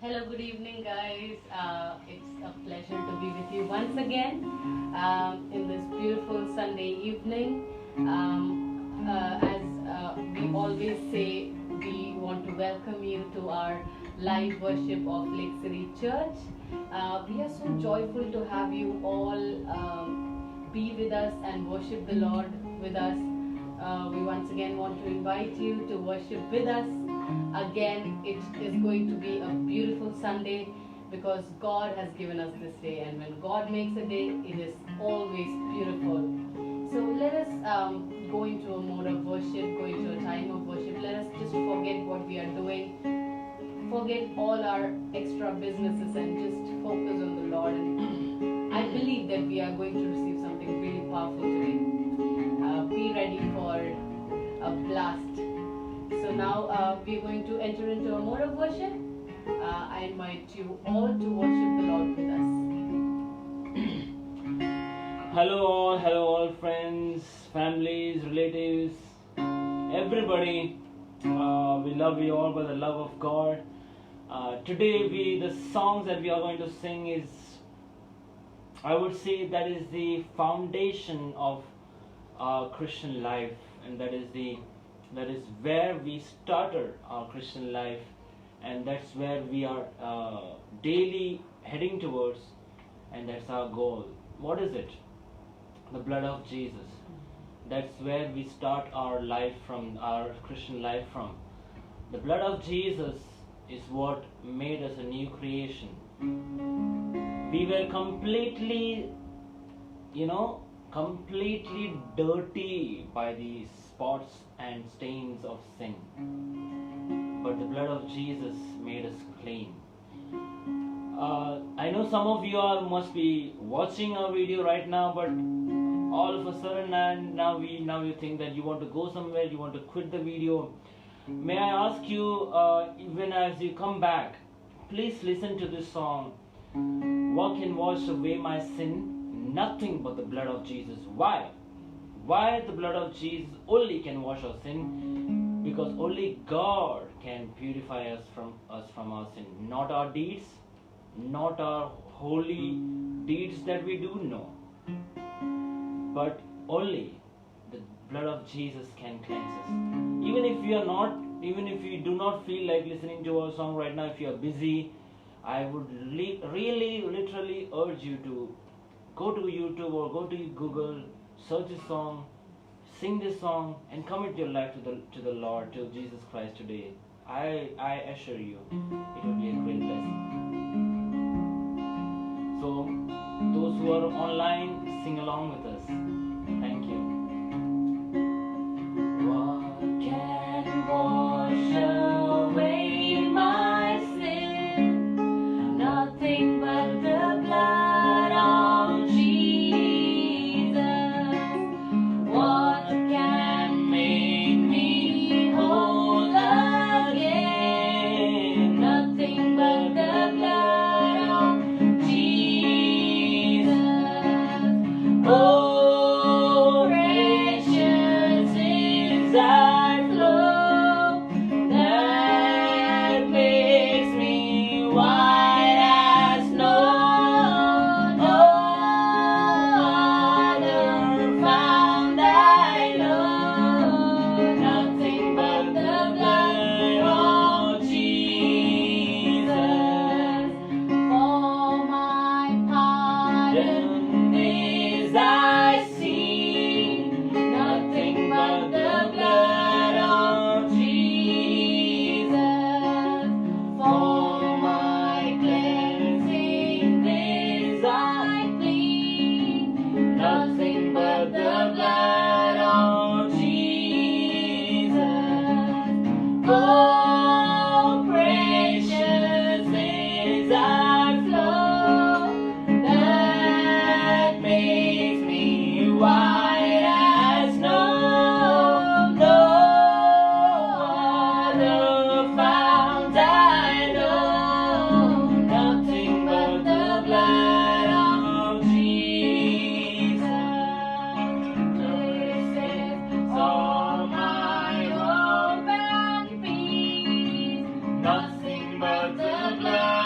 Hello, good evening, guys. It's a pleasure to be with you once again in this beautiful Sunday evening. As we always say, we want to welcome you to our live worship of Lake City Church. We are so joyful to have you all be with us and worship the Lord with us. We once again want to invite you to worship with us. Again, it is going to be a beautiful Sunday because God has given us this day, and when God makes a day, it is always beautiful. So let us go into a mode of worship, go into a time of worship. Let us just forget what we are doing, forget all our extra businesses, and just focus on the Lord. And I believe that we are going to receive something really powerful today. Be ready for a blast. So now we are going to enter into a mode of worship. I invite you all to worship the Lord with us. Hello all friends, families, relatives, everybody. We love you all by the love of God. Today the songs that we are going to sing is, I would say, that is the foundation of our Christian life, and that is where we started our Christian life, and that's where we are daily heading towards, and that's our goal. What is it? The blood of Jesus. That's where we start our life from, our Christian life from. The blood of Jesus is what made us a new creation. We were completely dirty by the spots and stains of sin. But the blood of Jesus made us clean. I know some of you all must be watching our video right now, but all of a sudden now you think that you want to go somewhere, you want to quit the video. May I ask you, even as you come back, please listen to this song. What can wash away my sin? Nothing but the blood of Jesus. Why? Why the blood of Jesus only can wash our sin? Because only God can purify us from our sin. Not our deeds, not our holy deeds that we do know, but only the blood of Jesus can cleanse us. Even if you do not feel like listening to our song right now, if you are busy, I would really literally urge you to go to YouTube or go to Google, search this song, sing this song, and commit your life to the Lord, to Jesus Christ today. I assure you, it will be a great blessing. So, those who are online, sing along with us. Thank you. What can wash away my sin? Nothing but the blood of Jesus. What can make me whole again? Nothing but the blood of Jesus. Oh, precious is thy flow that makes me white as snow. No other found I know. Nothing but the blood of Jesus. For my pardon is I see. Nothing but the blood of Jesus. For my cleansing is I plead. Nothing but the blood of Jesus. Oh, precious is thy flow that makes me white as snow. No other fount I know. Nothing but the blood of Jesus. This is all my hope and peace. Nothing but the blood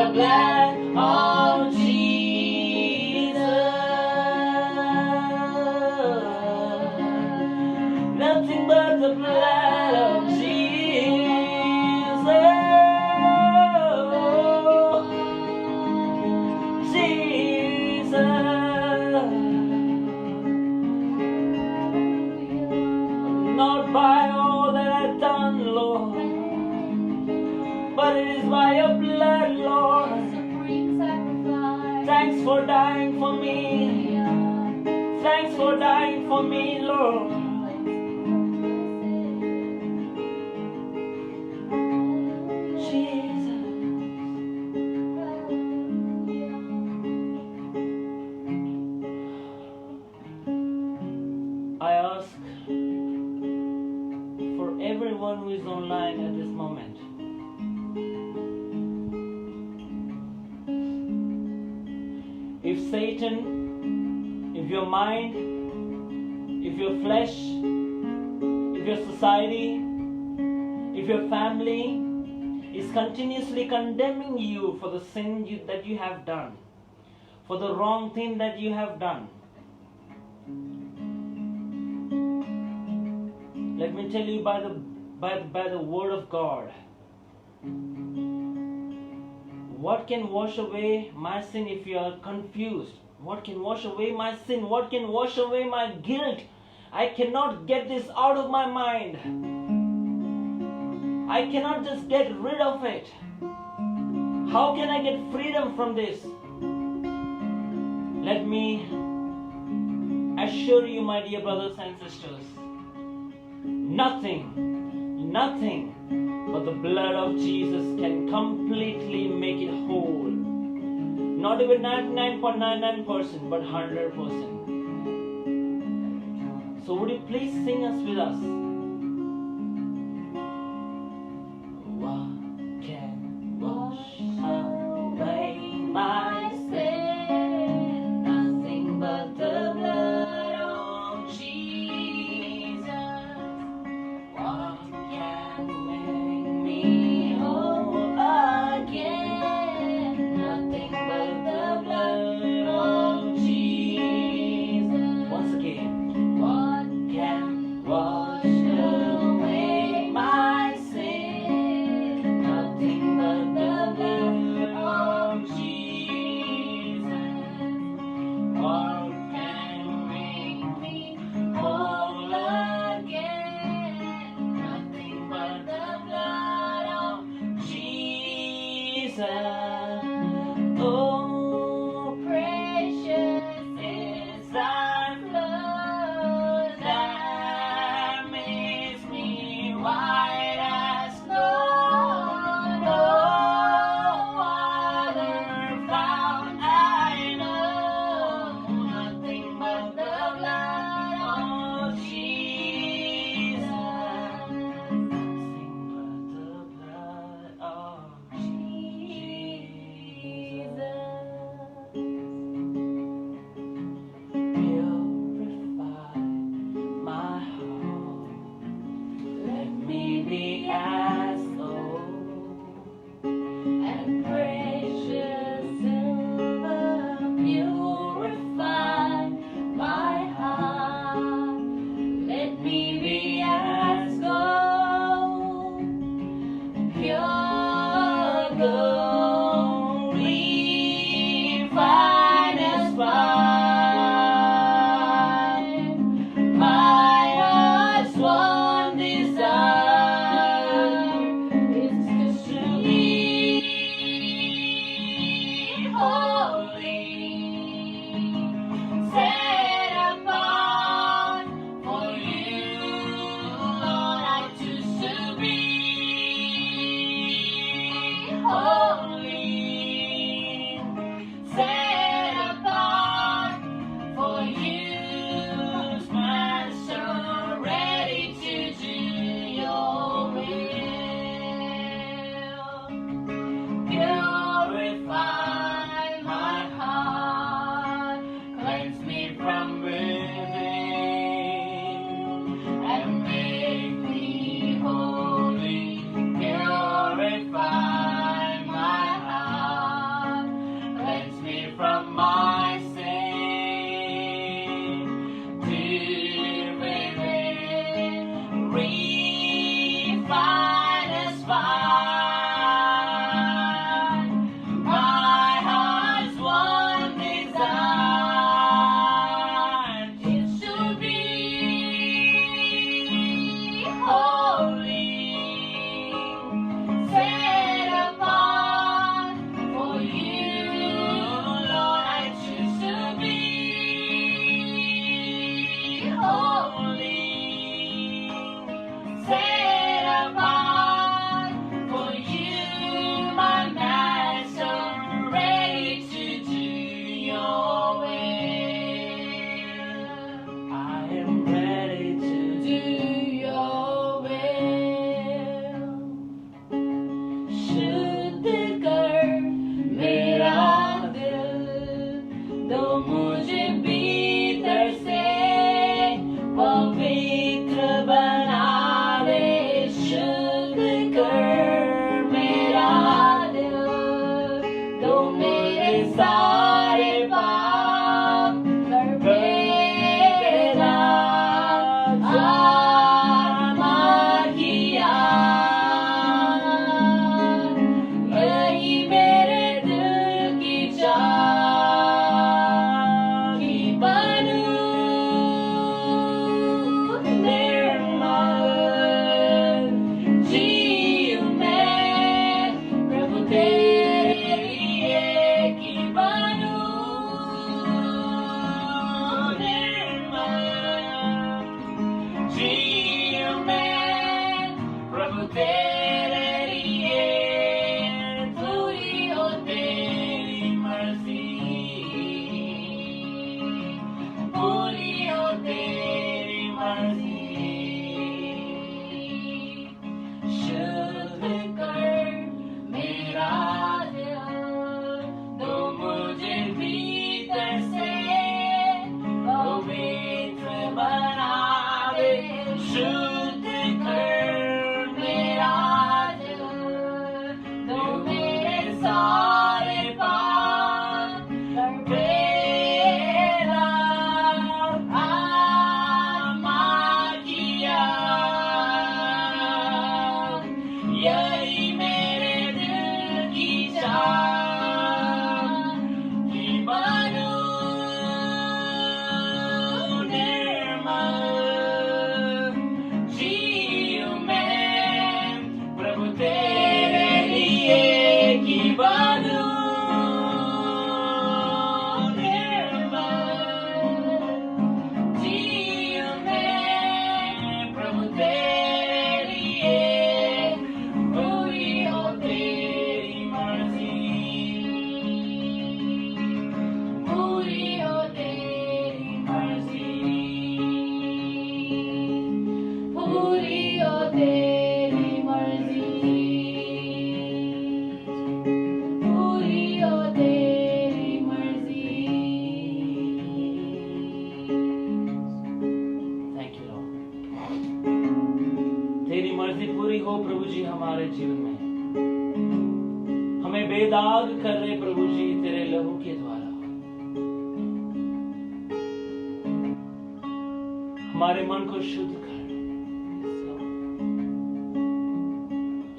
the blood of Jesus. Nothing but the blood of Jesus. Jesus. Not by all that I've done, Lord, but it is by your blood, Lord. Thanks for dying for me. Thanks for dying for me, Lord. Jesus. I ask for everyone who is online at this moment, if Satan, if your mind, if your flesh, if your society, if your family is continuously condemning you for the sin that you have done, for the wrong thing that you have done, let me tell you by the word of God, what can wash away my sin if you are confused? What can wash away my sin? What can wash away my guilt? I cannot get this out of my mind. I cannot just get rid of it. How can I get freedom from this? Let me assure you, my dear brothers and sisters, nothing but the blood of Jesus can completely make it whole. Not even 99.99%, but 100%. So would you please sing us with us? What can wash away my sin? Nothing but the blood of Jesus. What can make me whole again? Nothing but the blood of Jesus. Once again, what can wash away my sin? Nothing but the blood of Jesus. What can make me whole again? Nothing but the blood of Jesus. Oh, precious is thy blood that makes me white as snow. No other found I know. Nothing but the blood of Jesus. Nothing but the blood of Jesus. set apart for you, my master, ready to do your will. I am ready to do your will. शुद्ध कर मेरा दिल, दो मुझे भीतर से पवित्र बना दे। शुद्ध कर मेरा दिल, दो मेरे सारे पाप कर मेरा आत्मा किया। यही मेरे दिल की चाह कि बनूं निर्मल, जीऊं मैं प्रभु तेरे लिए। कि बनूं निर्मल, जीऊं मैं प्रभु तेरे लिए। पूरी हो तेरी मर्जी, पूरी हो तेरी मर्जी। शुद्ध कर मेरा दिल, दो मुझे भीतर से पवित्र बना दे। शुद्ध कर मेरा दिल, दो मेरे सारे पाप कर मेरा आत्मा किया। यही मेरे दिल की चाह कि बनूं निर्मल, जीऊं मैं प्रभु तेरे लिए। कि बनूं निर्मल, जीऊं मैं प्रभु तेरे लिए। पूरी हो तेरी मर्जी, पूरी हो तेरी मर्जी, पूरी हो तेरी मर्जी, पूरी हो तेरी मर्जी। Thank you Lord. तेरी मर्जी पूरी हो प्रभु जी हमारे जीवन में। हमें बेदाग कर रहे प्रभु जी तेरे लहू के द्वारा। हमारे मन को शुद्ध कर।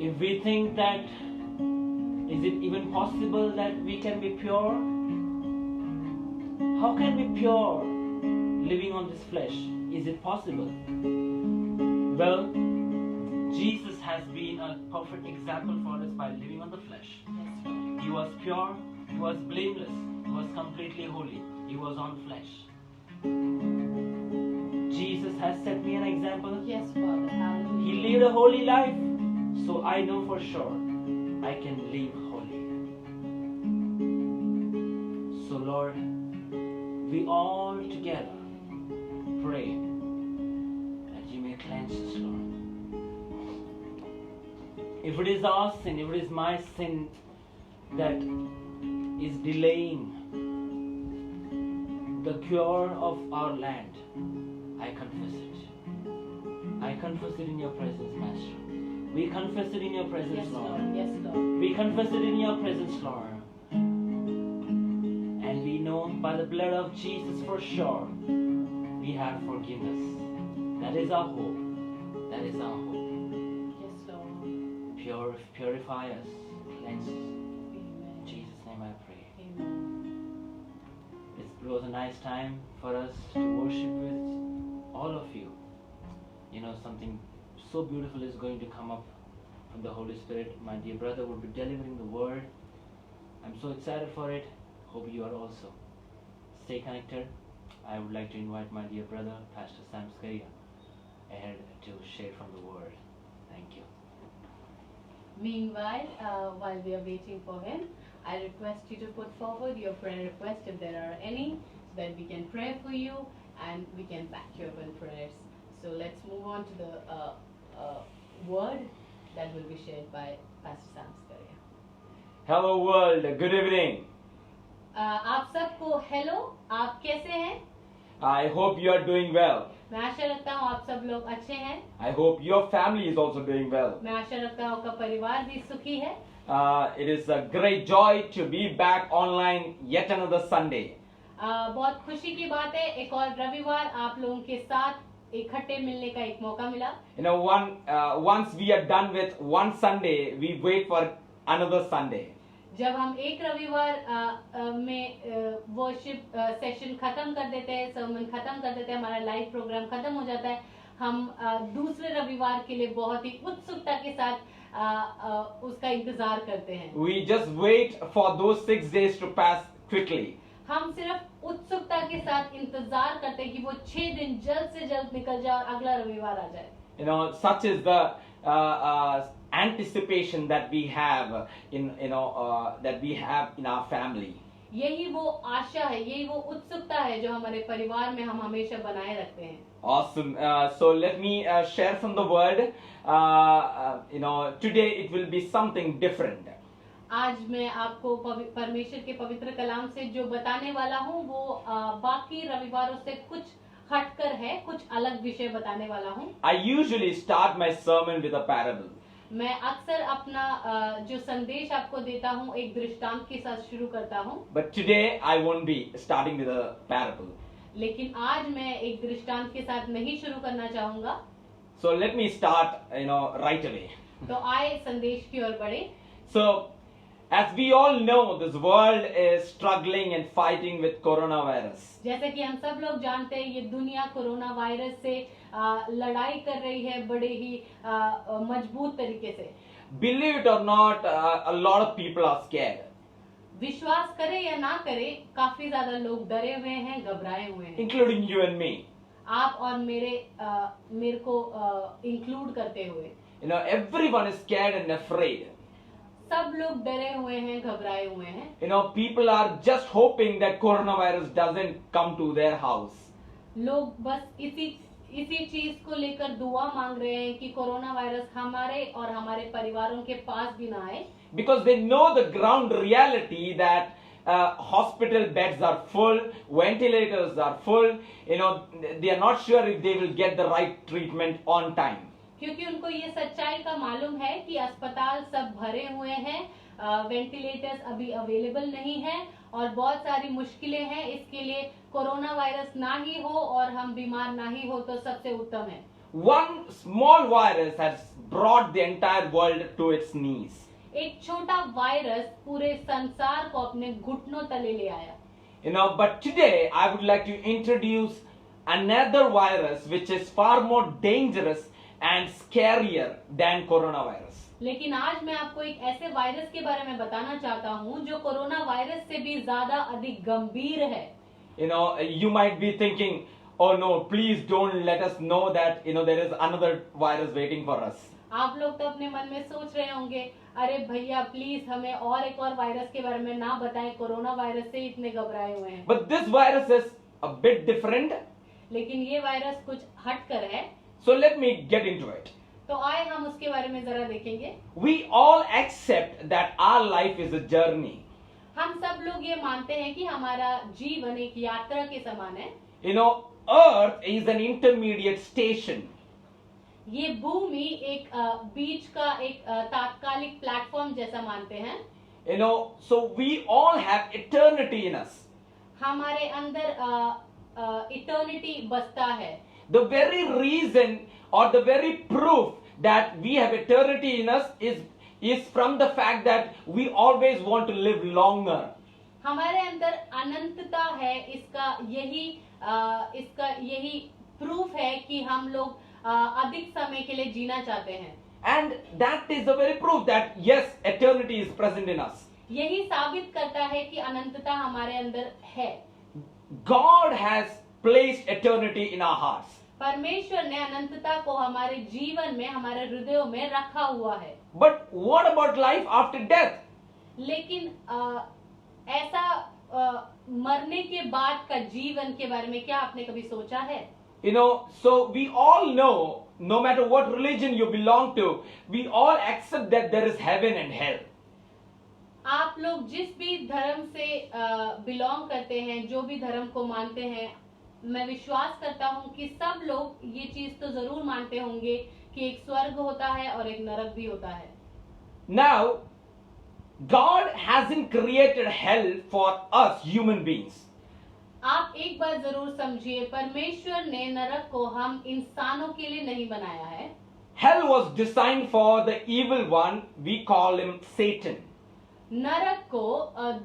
If we think that is it even possible that we can be pure? How can we be pure living on this flesh? Is it possible? Well, Jesus has been a perfect example for us by living on the flesh. He was pure, he was blameless, he was completely holy. He was on flesh. Jesus has set me an example. Yes, Father. Hallelujah. He lived a holy life, so I know for sure I can live holy. So Lord, we all together pray that you may cleanse us, Lord. If it is our sin, if it is my sin that is delaying the cure of our land, I confess it. I confess it in your presence, Master. We confess it in your presence, Yes, Lord. Lord. Yes, Lord. We confess it in your presence, Lord. And we know by the blood of Jesus for sure we have forgiveness. That is our hope. That is our hope. Yes, Lord. Purify us, cleanse us. In Amen. Jesus' name I pray. Amen. It was a nice time for us to worship with all of you. You know, something so beautiful is going to come up from the Holy Spirit. My dear brother will be delivering the word. I'm so excited for it. Hope you are also. Stay connected. I would like to invite my dear brother, Pastor Sam Skaria, ahead to share from the word. Thank you. Meanwhile, while we are waiting for him, I request you to put forward your prayer request if there are any, so that we can pray for you and we can back you up in prayers. So let's move on to the word that will be shared by Pastor Sam Skaria. Hello world, good evening. आप सबको hello, आप कैसे हैं? I hope you are doing well. मैं आशा रखता हूँ आप सब लोग अच्छे हैं. I hope your family is also doing well. मैं आशा रखता हूँ आपका परिवार भी सुखी है. It is a great joy to be back online yet another Sunday. बहुत खुशी की बात है, एक और रविवार आप लोगों के साथ इकट्ठे मिलने का एक मौका मिला. You know, once we are done with one Sunday, we wait for another Sunday. जब हम एक रविवार में वर्शिप सेशन खत्म कर देते हैं, सर्मन खत्म कर देते हैं, हमारा लाइव प्रोग्राम खत्म हो जाता है, हम दूसरे रविवार के लिए बहुत ही उत्सुकता के साथ उसका इंतजार करते हैं. We just wait for those 6 days to pass quickly. हम सिर्फ उत्सुकता के साथ इंतजार करते हैं कि वो 6 दिन जल्द से जल्द निकल जाए और अगला रविवार आ जाए. You know, such is the anticipation that we have that we have in our family. यही वो आशा है, यही वो उत्सुकता है जो हमारे परिवार में हम हमेशा बनाए रखते हैं. Awesome. So let me share from the word. Today it will be something different. आज मैं आपको परमेश्वर के पवित्र कलाम से जो बताने वाला हूँ वो बाकी रविवारों से कुछ हटकर है, कुछ अलग विषय बताने वाला हूँ. I usually start my sermon with a parable. मैं अक्सर अपना जो संदेश आपको देता हूँ एक दृष्टांत के साथ शुरू करता हूँ. But today I won't be starting with a parable. लेकिन आज मैं एक दृष्टांत के साथ नहीं शुरू करना चाहूँगा. So let me start, right away. तो आए संदेश की ओर बढ़े. So, as we all know, this world is struggling and fighting with coronavirus. जैसे कि हम सब लोग जानते हैं ये दुनिया कोरोना वायरस से लड़ाई कर रही है बड़े ही मजबूत तरीके से. Believe it or not, a lot of people are scared. विश्वास करे या ना करे, काफी ज्यादा लोग डरे हुए हैं, घबराए हुए हैं. Including you and me. आप और मेरे को इंक्लूड करते हुए. Everyone is scared and afraid. सब लोग डरे हुए हैं, घबराए हुए हैं. People are just hoping that coronavirus doesn't come to their house. लोग बस इसी चीज को लेकर दुआ मांग रहे हैं कि कोरोना वायरस हमारे और हमारे परिवारों के पास भी ना आए. Because they know the ground reality that hospital beds are full, ventilators are full. They are not sure if they will get the right treatment on time. क्योंकि उनको ये सच्चाई का मालूम है कि अस्पताल सब भरे हुए हैं, वेंटिलेटर्स अभी अवेलेबल नहीं है और बहुत सारी मुश्किलें हैं. इसके लिए कोरोना वायरस ना ही हो और हम बीमार ना ही हो तो सबसे उत्तम है. One small virus has brought the entire world to its knees. एक छोटा वायरस पूरे संसार को अपने घुटनों तले ले आया. But today I would like to introduce another virus which is far more dangerous and scarier than coronavirus. लेकिन आज मैं आपको एक ऐसे वायरस के बारे में बताना चाहता हूँ जो कोरोना वायरस से भी ज्यादा अधिक गंभीर है. You might be thinking, oh no, please don't let us know that there is another virus waiting for us. आप लोग तो अपने मन में सोच रहे होंगे, अरे भैया प्लीज हमें और एक और वायरस के बारे में ना बताएं, कोरोना वायरस से इतने घबराए हुए हैं. But this virus is a bit different. लेकिन ये वायरस कुछ हटकर है. So let me get into it. तो आए हम उसके बारे में जरा देखेंगे. We all accept that our life is a journey. हम सब लोग ये मानते हैं कि हमारा जीवन एक यात्रा के समान है. Earth is an intermediate station. ये भूमि एक बीच का एक तात्कालिक प्लेटफॉर्म जैसा मानते हैं. So we all have eternity in us. हमारे अंदर इटर्निटी बसता है. The very reason or the very proof that we have eternity in us is from the fact that we always want to live longer. हमारे अंदर अनंतता है, इसका यही प्रूफ है कि हम लोग अधिक समय के लिए जीना चाहते हैं. And that is the very proof that yes, eternity is present in us. यही साबित करता है कि अनंतता हमारे अंदर है. God has placed eternity in our hearts. परमेश्वर ने अनंतता को हमारे जीवन में, हमारे हृदयों में रखा हुआ है। But what about life after death? लेकिन ऐसा मरने के बाद का जीवन के बारे में क्या आपने कभी सोचा है? You know, so we all know, no matter what religion you belong to, we all accept that there is heaven and hell. आप लोग जिस भी धर्म से बिलोंग करते हैं, जो भी धर्म को मानते हैं, मैं विश्वास करता हूं कि सब लोग ये चीज तो जरूर मानते होंगे कि एक स्वर्ग होता है और एक नरक भी होता है। Now, God hasn't created hell for us human beings. आप एक बात जरूर समझिए, परमेश्वर ने नरक को हम इंसानों के लिए नहीं बनाया है। Hell was designed for the evil one, we call him Satan. नरक को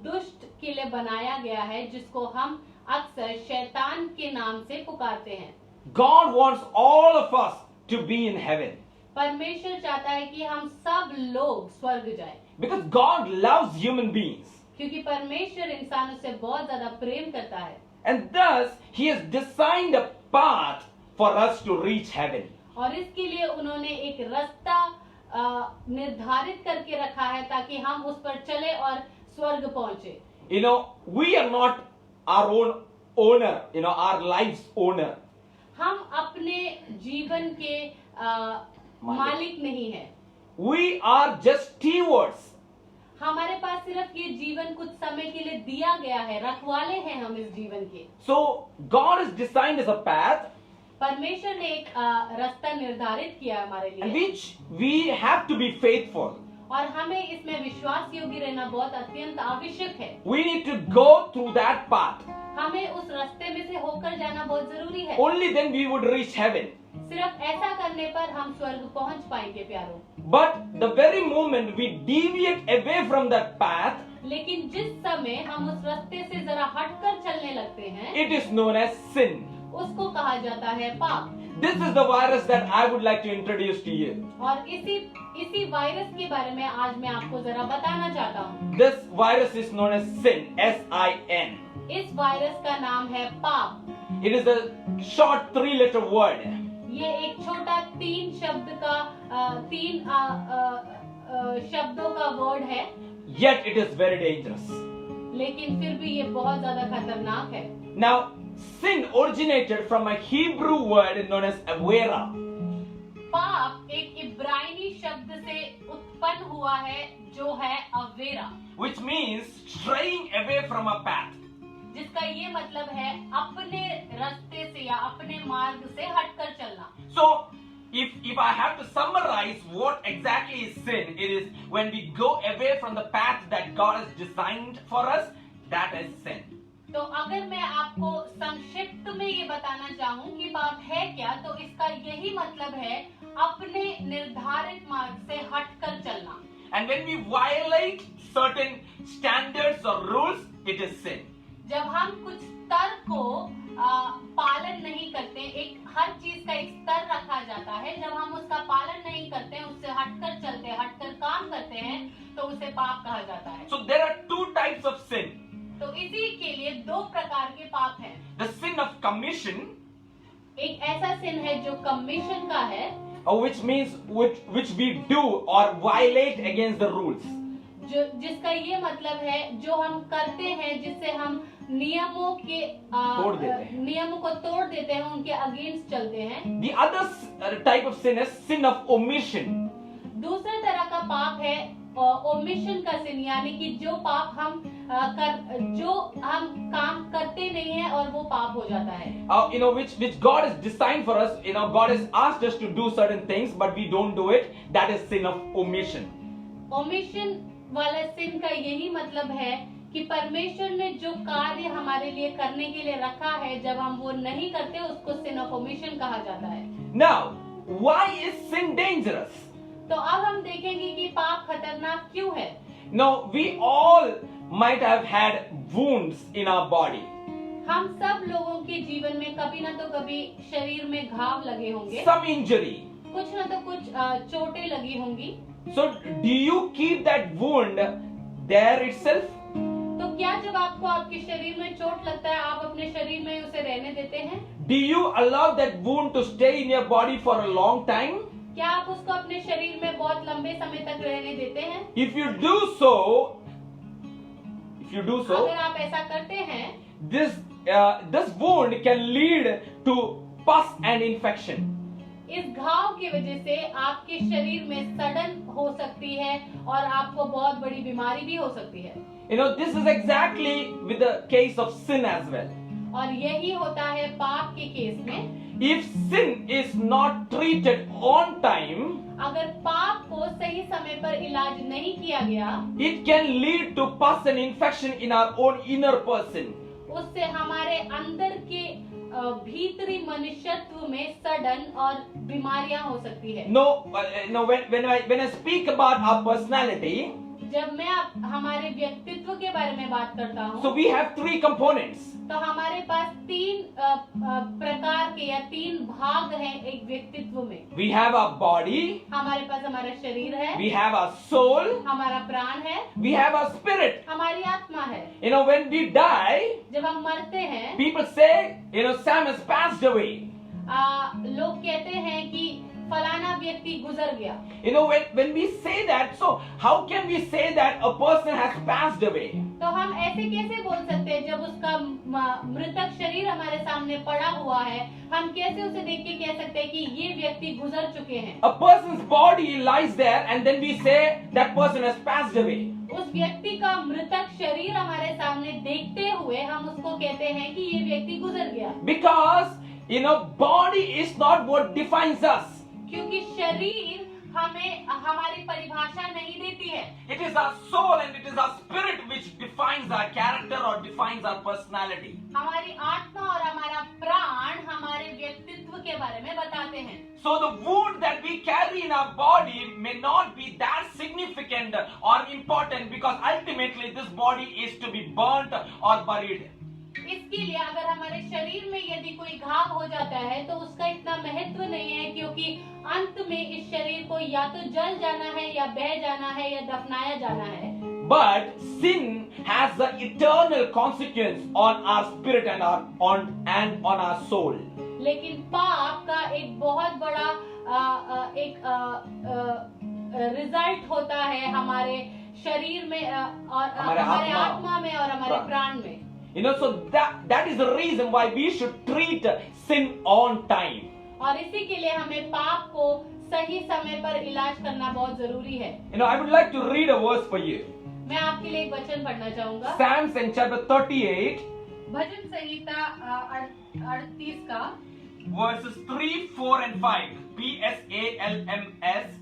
दुष्ट के लिए बनाया गया है, जिसको हम अक्सर शैतान के नाम से पुकारते हैं। God wants all of us to be in heaven. परमेश्वर चाहता है कि हम सब लोग स्वर्ग जाएं, Because God loves human beings. क्योंकि परमेश्वर इंसानों से बहुत ज्यादा प्रेम करता है। And thus, He has designed a path for us to reach heaven. और इसके लिए उन्होंने एक रास्ता निर्धारित करके रखा है ताकि हम उस पर चले और स्वर्ग पहुंचे। You know, we are not our own owner, you know, our life's owner. हम अपने जीवन के मालिक नहीं है। We are just stewards. हमारे पास सिर्फ ये जीवन कुछ समय के लिए दिया गया है, रखवाले हैं हम इस जीवन के। So, God has designed as a path परमेश्वर ने एक रास्ता निर्धारित किया हमारे in लिए, which we have to be faithful. और हमें इसमें विश्वास योग्य रहना बहुत अत्यंत आवश्यक है। We need to go through that path. हमें उस रास्ते में से होकर जाना बहुत जरूरी है। Only then we would reach heaven. सिर्फ ऐसा करने पर हम स्वर्ग पहुंच पाएंगे प्यारों। But the very moment we deviate away from that path, लेकिन जिस समय हम उस रास्ते से जरा हटकर चलने लगते हैं, it is known as sin. उसको कहा जाता है पाप। This is the virus that I would like to introduce to you. और इसी वायरस के बारे में आज मैं आपको जरा बताना चाहता हूँ। This virus is known as sin, S-I-N. इस वायरस का नाम है पाप। It is a short 3-letter word. ये एक छोटा 3 शब्द का 3 शब्दों का वर्ड है, Yet it is very dangerous. लेकिन फिर भी ये बहुत ज्यादा खतरनाक है। Now, sin originated from a Hebrew word known as avera. पाप एक इब्रानी शब्द से उत्पन्न हुआ है जो है अवेरा, Which means straying away from a path. जिसका ये मतलब है अपने रास्ते से या अपने मार्ग से हटकर चलना। So, if I have to summarize what exactly is sin, it is when we go away from the path that God has designed for us, that is sin. तो अगर मैं आपको संक्षिप्त में ये बताना चाहूँ कि पाप है क्या, तो इसका यही मतलब है अपने निर्धारित मार्ग से हटकर चलना। And when we violate certain standards or rules, it is sin. जब हम कुछ स्तर को पालन नहीं करते, हर चीज का एक स्तर रखा जाता है, जब हम उसका पालन नहीं करते, उससे हटकर चलते, हटकर काम करते हैं, तो उसे पाप कहा जाता है। So there are 2 types of sin. तो इसी के लिए 2 प्रकार के पाप हैं। The sin of commission, एक ऐसा सिन है जो कमीशन का है, which means which we do or violate against the rules. जिसका ये मतलब है जो हम करते हैं, जिससे हम नियमों को तोड़ देते हैं, उनके अगेंस्ट चलते हैं। The other type of sin is sin of omission. दूसरे तरह का पाप है ओमिशन का सिन, यानी कि जो पाप जो हम काम करते नहीं है और वो पाप हो जाता है। You know, which God has designed for us. You know, God has asked us to do certain things, but we don't do it. That is sin of omission. Omission वाला सिन का यही मतलब है कि परमेश्वर ने जो कार्य हमारे लिए करने के लिए रखा है, जब हम वो नहीं करते, उसको सिन ऑफ ओमिशन कहा जाता है। Now, why is sin dangerous? तो अब हम देखेंगे कि पाप खतरनाक क्यों है। Now, we all might have had wounds in our body. हम सब लोगों के जीवन में कभी ना तो कभी शरीर में घाव लगे होंगे, Some injury. कुछ ना तो कुछ चोटें लगी होंगी। So, do you keep that wound there itself? तो क्या जब आपको आपके शरीर में चोट लगता है आप अपने शरीर में उसे रहने देते हैं? Do you allow that wound to stay in your body for a long time? क्या आप उसको अपने शरीर में बहुत लंबे समय तक रहने देते हैं? If you do so, अगर आप ऐसा करते हैं, this wound can lead to pus and infection. इस घाव की वजह से आपके शरीर में सड़न हो सकती है और आपको बहुत बड़ी बीमारी भी हो सकती है। This is exactly with the case of sin as well. और यही होता है पाप के केस में। If sin is not treated on time, अगर पाप को सही समय पर इलाज नहीं किया गया, it can lead to pus and infection in our own inner person. उससे हमारे अंदर के भीतरी मनुष्यत्व में सड़न और बीमारियां हो सकती है। When I speak about our personality, जब मैं हमारे व्यक्तित्व के बारे में बात करता हूँ, so we have three components. तो हमारे पास तीन प्रकार के या तीन भाग हैं एक व्यक्तित्व में। We have our body, हमारे पास हमारा शरीर है, we have our soul, हमारा प्राण है, we have our spirit. हमारी आत्मा है। When we die, जब हम मरते हैं, people say, Sam has passed away. लोग कहते हैं कि फलाना व्यक्ति गुजर गया। When we say that, so how can we say that a person has passed away? तो हम ऐसे कैसे बोल सकते हैं जब उसका मृतक शरीर हमारे सामने पड़ा हुआ है, हम कैसे उसे देख के कह सकते हैं कि ये व्यक्ति गुजर चुके हैं? A person's body lies there and then we say that person has passed away. उस व्यक्ति का मृतक शरीर हमारे सामने देखते हुए हम उसको कहते हैं कि ये व्यक्ति गुजर गया। Because body is not what defines us. क्योंकि शरीर हमें हमारी परिभाषा नहीं देती है। It is our soul and it is our spirit which defines our character or defines our personality. हमारी आत्मा और हमारा प्राण हमारे व्यक्तित्व के बारे में बताते हैं। So the wound that we carry in our body may not be that significant or important because ultimately this body is to be burnt or buried. इसके लिए अगर हमारे शरीर में यदि कोई घाव हो जाता है तो उसका इतना महत्व नहीं है, क्योंकि अंत में इस शरीर को या तो जल जाना है या बह जाना है या दफनाया जाना है। But sin has an eternal consequence on our spirit and on our soul. लेकिन पाप का एक बहुत बड़ा रिजल्ट होता है हमारे शरीर में और हमारे आत्मा में और हमारे प्राण में। So that is the reason why we should treat sin on time. और इसी के लिए हमें पाप को सही समय पर इलाज करना बहुत जरूरी है। I would like to read a verse for you. मैं आपके लिए एक वचन पढ़ना चाहूँगा। Psalms in chapter 38. भजन संहिता 38 का verses 3, 4 and 5. Psalms.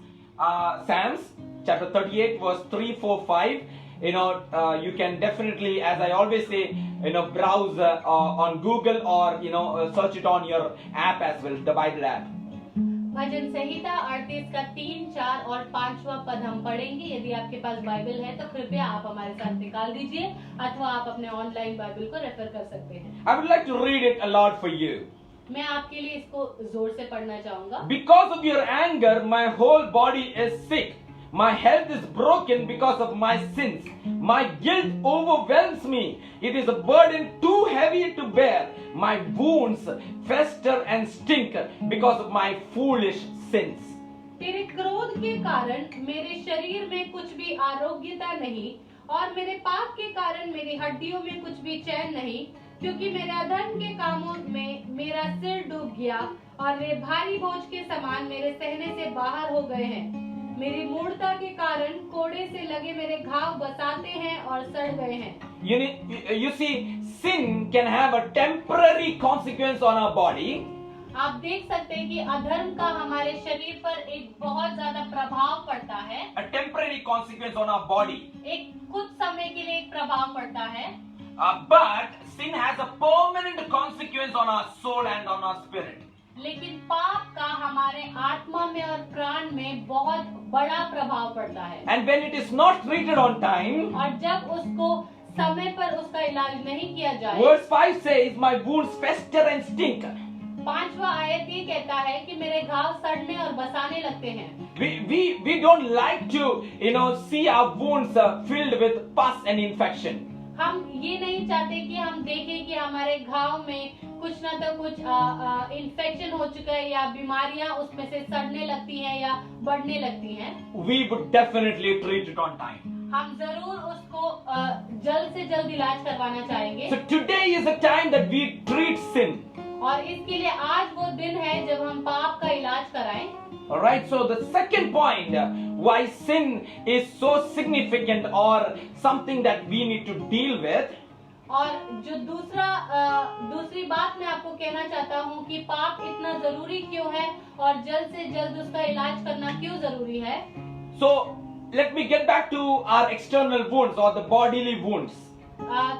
Psalms chapter 38 verse 3, 4, 5. You can definitely, as I always say, browse on Google or search it on your app as well, the Bible app. भजन संहिता 38 का 3, 4 और 5वां पद हम पढ़ेंगे। यदि आपके पास बाइबल है तो कृपया आप हमारे साथ निकाल दीजिए, अथवा आप अपने ऑनलाइन बाइबल को रेफर कर सकते हैं। I would like to read it aloud for you. मैं आपके लिए इसको जोर से पढ़ना चाहूँगा। Because of your anger, my whole body is sick. My health is broken because of my sins. My guilt overwhelms me. It is a burden too heavy to bear. My wounds fester and stink because of my foolish sins. तेरे क्रोध के कारण मेरे शरीर में कुछ भी आरोग्यता नहीं और मेरे पाप के कारण मेरी हड्डियों में कुछ भी चैन नहीं, क्योंकि मेरे अधर्म के कामों में मेरा सिर डूब गया और वे भारी बोझ के समान मेरे सहने से बाहर हो गए हैं। मेरी मूढ़ता के कारण कोड़े से लगे मेरे घाव बसाते हैं और सड़ गए हैं। You see, sin can have a temporary consequence on our body. आप देख सकते हैं कि अधर्म का हमारे शरीर पर एक बहुत ज्यादा प्रभाव पड़ता है। A temporary consequence on our body. एक कुछ समय के लिए एक प्रभाव पड़ता है। But sin has a permanent consequence on our soul and on our spirit. लेकिन पाप का हमारे आत्मा में और प्राण में बहुत बड़ा प्रभाव पड़ता है। And when it is not treated on time, और जब उसको समय पर उसका इलाज नहीं किया जाए, verse 5 says, my wounds fester and stink. 5वां आयत ये कहता है कि मेरे घाव सड़ने और बसाने लगते हैं। We don't like to see our wounds filled with pus and infection. हम ये नहीं चाहते कि हम देखें कि हमारे घाव में कुछ ना तो कुछ इन्फेक्शन हो चुका है या बीमारियां उसमें से सड़ने लगती हैं या बढ़ने लगती हैं। We would definitely treat it on time. हम जरूर उसको जल्द से जल्द इलाज करवाना चाहेंगे। So today is the time that we treat sin. और इसके लिए आज वो दिन है जब हम पाप का इलाज कराएं। Alright, so the second point, why sin is so significant or something that we need to deal with. और जो दूसरी बात मैं आपको कहना चाहता हूँ कि पाप इतना जरूरी क्यों है और जल्द से जल्द उसका इलाज करना क्यों जरूरी है। So let me get back to our external wounds or the bodily wounds.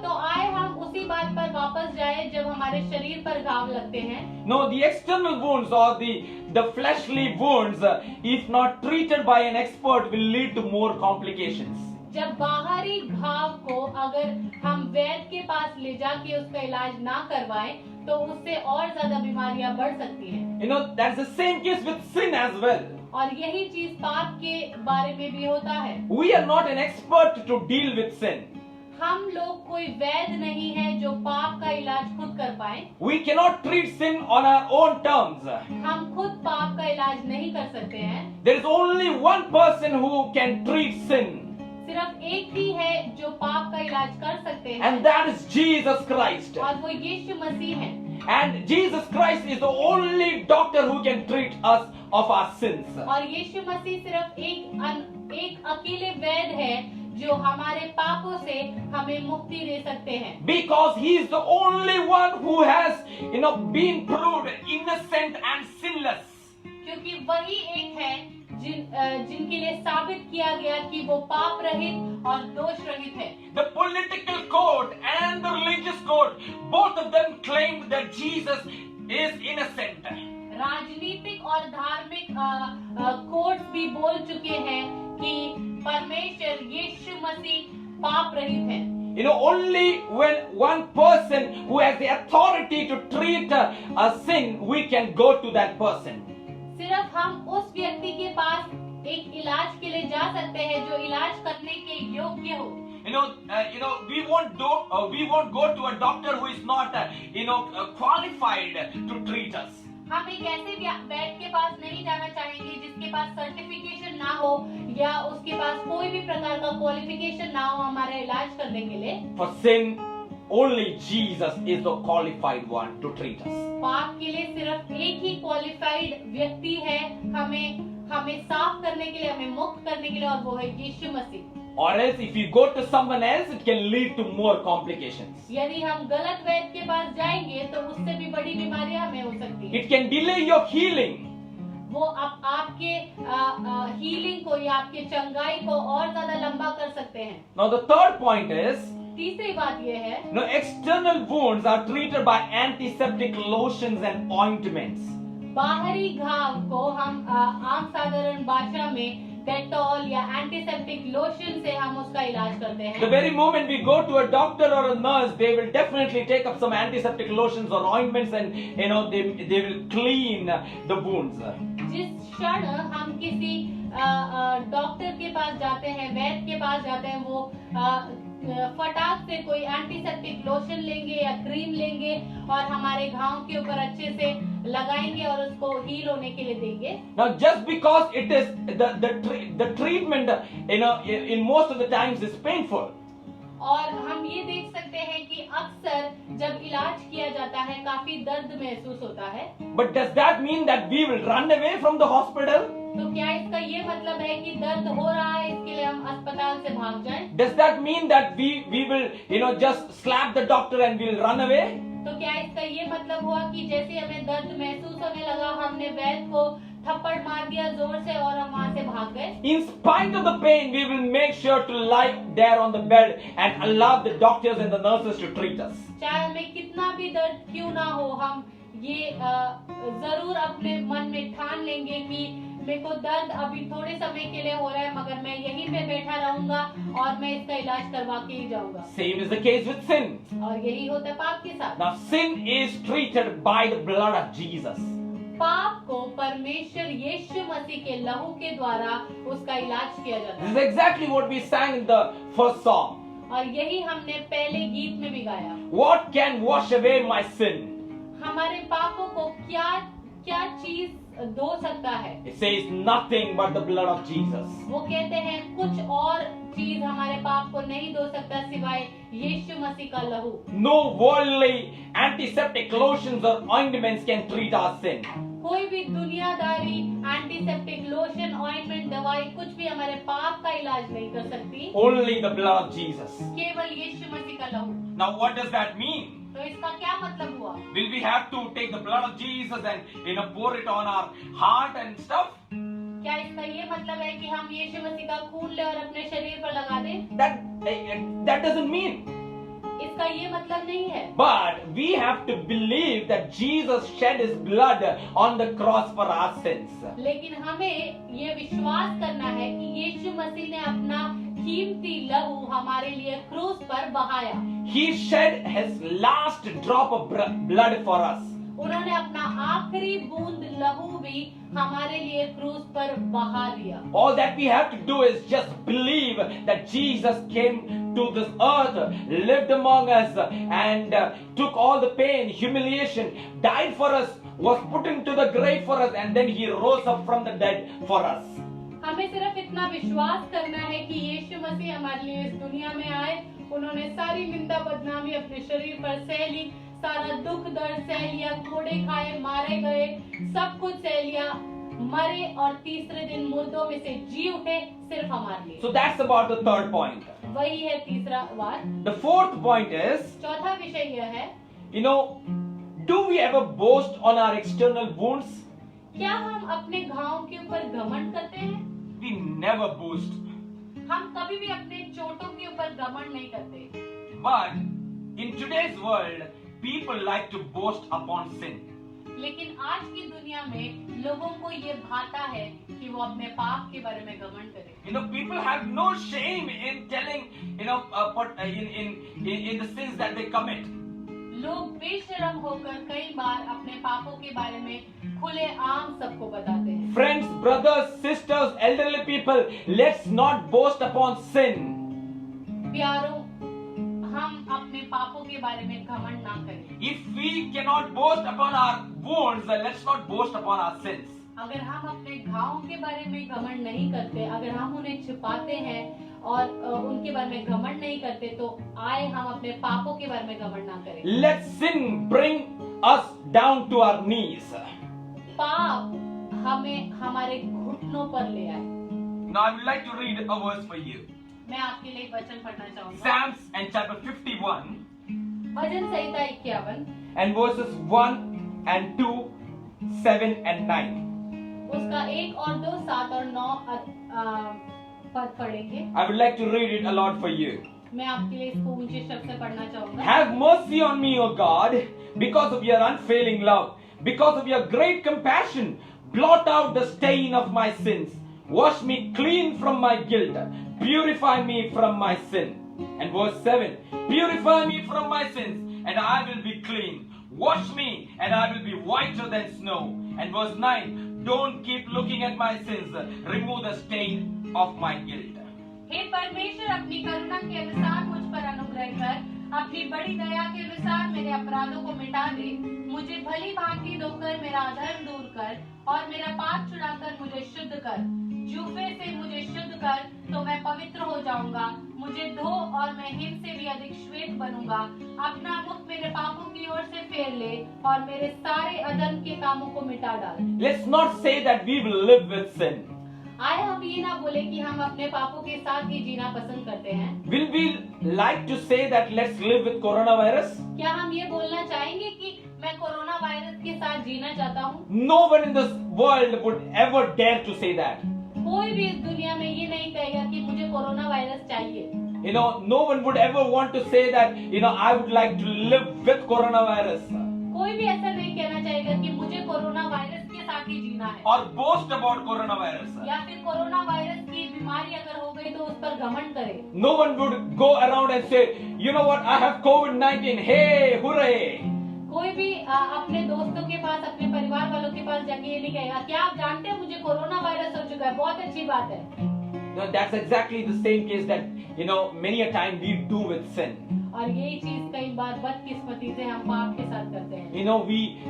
तो आए हम उसी बात पर वापस जाए जब हमारे शरीर पर घाव लगते हैं। No, the external wounds or the fleshly wounds, if not treated by an expert, will lead to more complications. जब बाहरी घाव को अगर हम वैद्य के पास ले जाके उसका इलाज ना करवाएं तो उससे और ज्यादा बीमारियां बढ़ सकती हैं। You know, that's the same case with sin as well. और यही चीज पाप के बारे में भी होता है। We are not an expert to deal with sin. हम लोग कोई वैद्य नहीं है जो पाप का इलाज खुद कर पाए। We cannot treat sin on our own terms. हम खुद पाप का इलाज नहीं कर सकते हैं। There is only one person who can treat sin, सिर्फ एक ही है जो पाप का इलाज कर सकते हैं and that is Jesus Christ. और वो यीशु मसीह है। And Jesus Christ is the only doctor who can treat us of our sins. और यीशु मसीह सिर्फ एक अकेले वैद्य है जो हमारे पापों से हमें मुक्ति दे सकते हैं। Because he is the only one who has, been proved innocent and sinless. क्योंकि वही एक है जिनके लिए साबित किया गया कि वो पाप रहित और दोष रहित है। The political court and the religious court, both of them claimed that Jesus is innocent. राजनीतिक और धार्मिक कोर्ट भी बोल चुके हैं कि परमेश्वर यीशु मसीह पाप रहित है। Only when one person who has the authority to treat a sin, we can go to that person. सिर्फ हम उस व्यक्ति के पास एक इलाज के लिए जा सकते हैं जो इलाज करने के योग्य हो। We won't go to a doctor who is not, qualified to treat us. हम एक ऐसे वैद्य के पास नहीं जाना चाहेंगे जिसके पास सर्टिफिकेशन ना हो या उसके पास कोई भी प्रकार का क्वालिफिकेशन ना हो हमारा इलाज करने के लिए। For sin, only Jesus is the qualified one to treat us. पाप के लिए सिर्फ एक ही क्वालिफाइड व्यक्ति है हमें साफ करने के लिए, हमें मुक्त करने के लिए, और वो है यीशु मसीह। Or else if you go to someone else, it can lead to more complications. यदि हम गलत वैद्य के पास जाएंगे तो उससे भी बड़ी बीमारियां हमें हो सकती हैं। It can delay your healing. वो आपके हीलिंग को या आपके चंगाई को और ज्यादा लंबा कर सकते हैं। Now the third point is, तीसरी बात ये है, external wounds are treated by antiseptic lotions and ointments. बाहरी घाव को हम आम साधारण भाषा में डेटॉल या एंटीसेप्टिक लोशन से हम उसका इलाज करते हैं। The very moment we go to a doctor or a nurse, they will definitely take up some antiseptic lotions or ointments, and they will clean the wounds. जिस क्षण हम किसी डॉक्टर के पास जाते हैं, वैद्य के पास जाते हैं, वो फटाक से कोई एंटीसेप्टिक लोशन लेंगे या क्रीम लेंगे और हमारे घाव के ऊपर अच्छे से लगाएंगे और उसको हील होने के लिए देंगे। Now just because it is the treatment, in most of the times is painful. और हम ये देख सकते हैं कि अक्सर जब इलाज किया जाता है काफी दर्द महसूस होता है। But does that mean that we will run away from the hospital? तो क्या इसका ये मतलब है कि दर्द हो रहा है इसके लिए हम अस्पताल से भाग जाएं? Does that mean that we will just slap the doctor and we'll run away? तो क्या इसका ये मतलब हुआ कि जैसे हमें दर्द महसूस होने लगा हमने वैद्य को थप्पड़ मार दिया जोर से और हम वहाँ से भाग गए? In spite of the pain, we will make sure to lie there on the bed and allow the doctors and the nurses to treat us. चाहे हमें कितना भी दर्द क्यों ना हो, हम ये जरूर अपने मन में ठान लेंगे कि मेरे को दर्द अभी थोड़े समय के लिए हो रहा है मगर मैं यहीं पे बैठा रहूंगा और मैं इसका इलाज करवा के ही जाऊंगा। Same is the case with sin. और यही होता है पाप के साथ। Now sin is treated by the blood of Jesus. पाप को परमेश्वर यीशु मसीह के लहू के द्वारा उसका इलाज किया जाता This है। is exactly what we sang in the first song. और यही हमने पहले गीत में भी गाया। What can wash away my sin? हमारे पापों को क्या क्या चीज धो सकता है? It says nothing but the blood of Jesus. वो कहते हैं कुछ और चीज हमारे पाप को नहीं धो सकता सिवाय यीशु मसीह का लहू। No worldly antiseptic lotions or ointments can treat our sin. कोई भी दुनियादारी एंटीसेप्टिक लोशन, ऑइंटमेंट, दवाई कुछ भी हमारे पाप का इलाज नहीं कर सकती। Only the blood of Jesus. केवल यीशु मसीह का लहू। Now what does that mean? तो इसका क्या मतलब हुआ? Will we have to take the blood of Jesus and pour it on our heart and stuff? क्या इसका ये मतलब है कि हम यीशु मसीह का खून ले और अपने शरीर पर लगा दें? That doesn't mean. इसका ये मतलब नहीं है। But we have to believe that Jesus shed his blood on the cross for our sins. लेकिन हमें ये विश्वास करना है कि यीशु मसीह ने अपना कीमती लहू हमारे लिए क्रूस पर बहाया। He shed his last drop of blood for us. उन्होंने अपना आखिरी बूंद लहू भी हमारे लिए क्रूस पर बहा दिया। All that we have to do is just believe that Jesus came to this earth, lived among us, and took all the pain, humiliation, died for us, was put into the grave for us, and then he rose up from the dead for us. हमें सिर्फ इतना विश्वास करना है कि यीशु मसीह हमारे लिए इस दुनिया में आए, उन्होंने सारी निंदा बदनामी अपने शरीर पर सह ली, सारा दुख दर्द सह लिया, कोड़े खाए, मारे गए, सब कुछ सह लिया, मरे और तीसरे दिन मुर्दों में से जी उठे सिर्फ हमारे लिए। So that's about the third point. वही है तीसरा बात। The fourth point is, चौथा विषय यह है, do we ever boast on our external wounds? क्या हम अपने घावों के ऊपर घमंड करते हैं? We never boast. हम कभी भी अपने चोटों के ऊपर घमंड नहीं करते। But in today's world, people like to boast upon sin. लेकिन आज की दुनिया में लोगों को ये भाता है कि वो अपने पाप के बारे में घमंड करें। People have no shame in telling, in the sins that they commit. लोग बेशरम होकर कई बार अपने पापों के बारे में खुले आम सबको बताते हैं। Friends, brothers, sisters, elderly people, let's not boast upon sin. प्यारों, हम अपने पापों के बारे में घमंड ना करें। If we cannot boast upon our wounds, then let's not boast upon our sins. अगर हम अपने घावों के बारे में घमंड नहीं करते, अगर हम उन्हें छिपाते हैं और उनके बारे में घमंड नहीं करते, तो आए हम अपने पापों के बारे में घमंड ना करें। Let sin bring us down to our knees. पाप हमें हमारे घुटनों पर ले आए। Now I would like to read a verse for you. मैं आपके लिए एक वचन पढ़ना चाहूंगा। Psalms and chapter 51 bhajan Samhita 51 and verses 1 and 2, 7 and 9. उसका 1 और 2, 7 और 9 पद पढ़ेंगे। I would like to read it aloud for you. मैं आपके लिए इसको ऊंचे शब्द से पढ़ना चाहूंगा। Have mercy on me, O God, because of your unfailing love, because of your great compassion. Blot out the stain of my sins. Wash me clean from my guilt. Purify me from my sin. And verse 7. Purify me from my sins, and I will be clean. Wash me, and I will be whiter than snow. And verse 9. Don't keep looking at my sins. Remove the stain of my guilt. हे परमेश्वर, अपनी करुणा के अनुसार मुझ पर अनुग्रह कर, अपनी बड़ी दया के अनुसार मेरे अपराधों को मिटा दे। मुझे भली भांति धोकर मेरा अधर्म दूर कर और मेरा पाप छुड़ाकर मुझे शुद्ध कर। जूफे से मुझे शुद्ध कर तो मैं पवित्र हो जाऊंगा। मुझे धो और मैं हिम से भी अधिक श्वेत बनूंगा। अपना मुख मेरे पापों की ओर से फेर ले और मेरे सारे अधर्म के कामों को मिटा डाल। Let's not say that we will live with sin. आए हम ये ना बोले कि हम अपने पापों के साथ ही जीना पसंद करते हैं। Will we like to say that let's live with coronavirus? क्या हम ये बोलना चाहेंगे कि मैं कोरोना वायरस के साथ जीना चाहता हूँ? No one in this world would ever dare to say that. कोई भी इस दुनिया में ये नहीं कहेगा कि मुझे कोरोना वायरस चाहिए। No one would ever want to say that, I would like to live with coronavirus. कोई भी ऐसा नहीं कहना चाहेगा कि मुझे कोरोना वायरस के साथ ही जीना है। Or boast about coronavirus. या फिर कोरोना वायरस की बीमारी अगर हो गई तो उस पर घमंड करे। No one would go around and say, you know what, I have COVID-19, hey, hooray. कोई भी अपने दोस्तों के पास, अपने परिवार वालों के पास जाके ये नहीं कहेगा, क्या आप जानते हैं मुझे कोरोना वायरस हो चुका है, बहुत अच्छी बात है। No, that's exactly the same case that many a time we do with sin. और यही चीज कई बार बदकिस्मती से हम पाप के साथ करते हैं।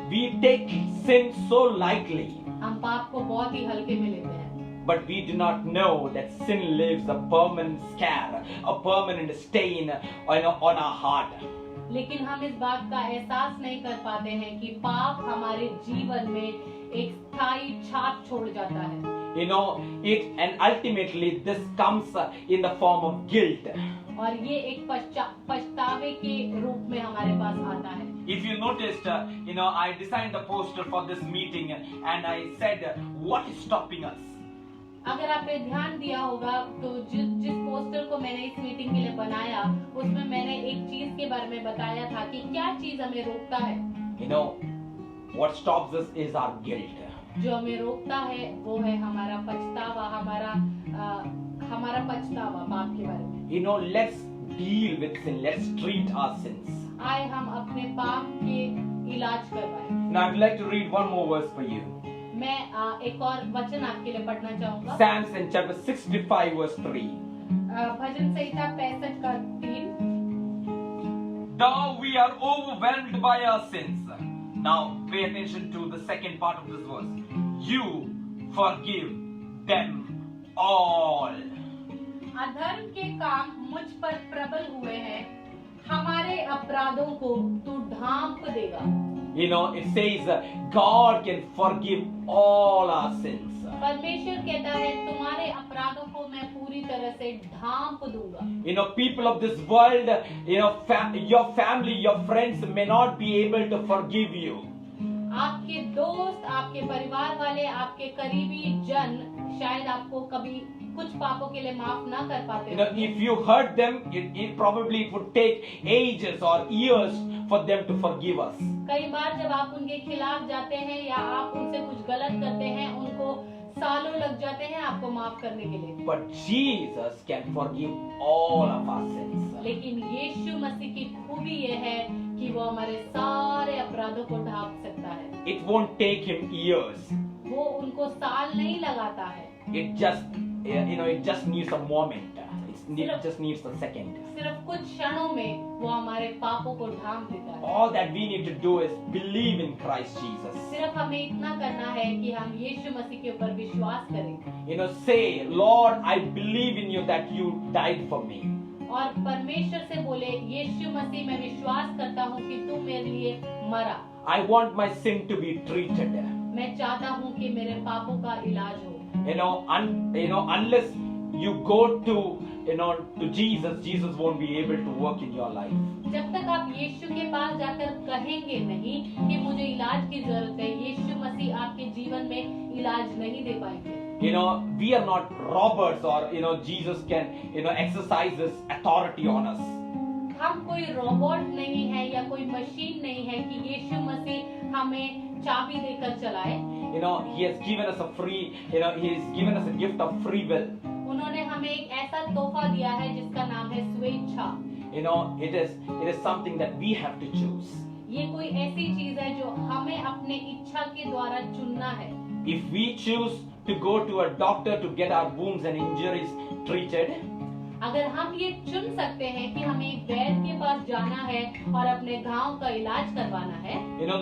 We take sin so lightly, हम पाप को बहुत ही हल्के में लेते हैं, but we do not know that sin leaves a permanent scar, a permanent stain, on our heart. लेकिन हम इस बात का एहसास नहीं कर पाते हैं कि पाप हमारे जीवन में एक स्थायी छाप छोड़ जाता है। And ultimately this comes in the form of guilt. और ये एक पछतावे के रूप में हमारे पास आता है। If you noticed, I designed the poster for this meeting and I said, what is stopping us? अगर आपने ध्यान दिया होगा तो जिस पोस्टर को मैंने इस मीटिंग के लिए बनाया, उसमें मैंने एक चीज के बारे में बताया था कि क्या चीज हमें रोकता है। What stops us is our guilt. जो हमें रोकता है वो है हमारा पछतावा, हमारा पछतावा पाप के बारे में। Let's deal with sin. Let's treat our sins. आए हम अपने पाप के इलाज करवाएं। Now I'd like to read one more verse for you. मैं एक और वचन आपके लिए पढ़ना चाहूँगा। Psalms in chapter 65 verse 3. भजन संहिता 65 का 3। Though we are overwhelmed by our sins. Now pay attention to the second part of this verse. You forgive them all. अधर्म के काम मुझ पर प्रबल हुए हैं, हमारे अपराधों को तू ढांप देगा। It says God can forgive all our sins. परमेश्वर कहता है तुम्हारे अपराधों को मैं पूरी तरह से ढांप दूंगा। People of this world, your family, your friends may not be able to forgive you. आपके दोस्त, आपके परिवार वाले, आपके करीबी जन शायद आपको कभी कुछ पापों के लिए माफ ना कर पाते। If you hurt them, it probably would take ages or years for them to forgive us. कई बार जब आप उनके खिलाफ जाते हैं या आप उनसे कुछ गलत करते हैं, उनको सालों लग जाते हैं आपको माफ करने के लिए। But Jesus can forgive all of our sins. लेकिन यीशु मसीह की खूबी ये है कि वो हमारे सारे अपराधों को ढांप सकता है। It won't take him years. वो उनको साल नहीं लगाता है। It just needs a moment. It just needs a second. सिर्फ कुछ क्षणों में वो हमारे पापों को ढांप देता है। All that we need to do is believe in Christ Jesus. सिर्फ हमें इतना करना है कि हम यीशु मसीह के ऊपर विश्वास करें। Say, Lord, I believe in you that you died for me. और परमेश्वर से बोले, यीशु मसीह मैं विश्वास करता हूँ कि तू मेरे लिए मरा। I want my sin to be treated. मैं चाहता हूँ कि मेरे पापों का इलाज हो। Unless you go to Jesus, Jesus won't be able to work in your life. जब तक आप यीशु के पास जाकर कहेंगे नहीं कि मुझे इलाज की जरूरत है, यीशु मसीह आपके जीवन में इलाज नहीं दे पाएंगे। We are not robots or Jesus can exercise his authority on us. हम कोई रोबोट नहीं है या कोई मशीन नहीं है कि यीशु मसीह हमें चाबी देकर चलाए। He has given us he has given us a gift of free will. उन्होंने हमें एक ऐसा तोहफा दिया है जिसका नाम है स्वेच्छा। It is something that we have to choose. ये कोई ऐसी चीज है जो हमें अपने इच्छा के द्वारा चुनना है। If we choose to go to a doctor to get our wounds and injuries treated, अगर हम ये चुन सकते हैं कि हमें एक वैद्य के पास जाना है और अपने घाव का इलाज करवाना है,